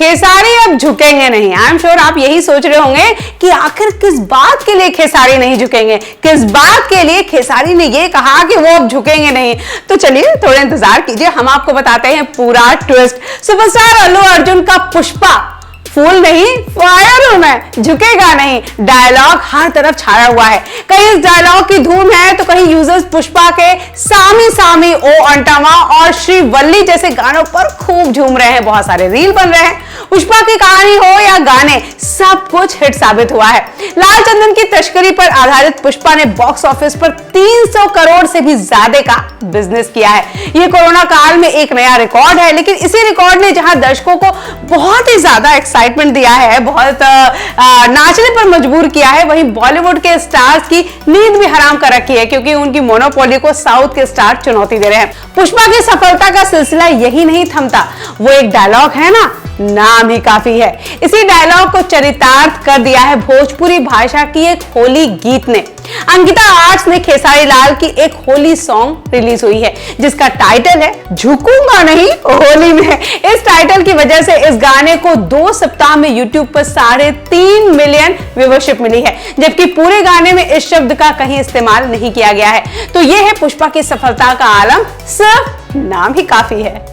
खेसारी अब झुकेंगे नहीं। आई एम श्योर आप यही सोच रहे होंगे कि आखिर किस बात के लिए खेसारी नहीं झुकेंगे, किस बात के लिए खेसारी ने ये कहा कि वो अब झुकेंगे नहीं। तो चलिए थोड़ा इंतजार कीजिए, हम आपको बताते हैं पूरा ट्विस्ट। सुपरस्टार अल्लू अर्जुन का पुष्पा फूल नहीं फायर हूं मैं, झुकेगा नहीं डायलॉग हर तरफ छाया हुआ है। कहीं इस डायलॉग की धूम है तो कहीं यूजर्स पुष्पा के सामी सामी ओ अंटामा और श्रीवल्ली जैसे गानों पर खूब झूम रहे हैं। बहुत सारे रील बन रहे हैं। पुष्पा की कहानी हो या गाने, सब कुछ हिट साबित हुआ है। लाल चंदन की तस्करी पर आधारित पुष्पा ने बॉक्स ऑफिस पर 300 करोड़ से भी ज्यादा का बिजनेस किया है। यह कोरोना काल में एक नया रिकॉर्ड है, लेकिन इसी रिकॉर्ड ने जहां दर्शकों को बहुत ही ज्यादा एक्साइटमेंट दिया है, बहुत नाचने पर मजबूर किया है, वहीं बॉलीवुड के स्टार्स की नींद भी हराम कर रखी है, क्योंकि उनकी मोनोपोली को साउथ के स्टार चुनौती दे रहे हैं। पुष्पा की सफलता का सिलसिला यही नहीं थमता। वो एक डायलॉग है ना, नाम ही काफी है। इसी डायलॉग को चरितार्थ कर दिया है भोजपुरी भाषा की एक होली गीत ने। अंकिता आर्ट्स ने खेसारी लाल की एक होली सॉन्ग रिलीज हुई है, जिसका टाइटल है झुकूंगा नहीं होली में। इस टाइटल की वजह से इस गाने को 2 सप्ताह में यूट्यूब पर 3.5 मिलियन व्यूवरशिप मिली है, जबकि पूरे गाने में इस शब्द का कहीं इस्तेमाल नहीं किया गया है। तो यह है पुष्पा की सफलता का आलम, सिर्फ नाम ही काफी है।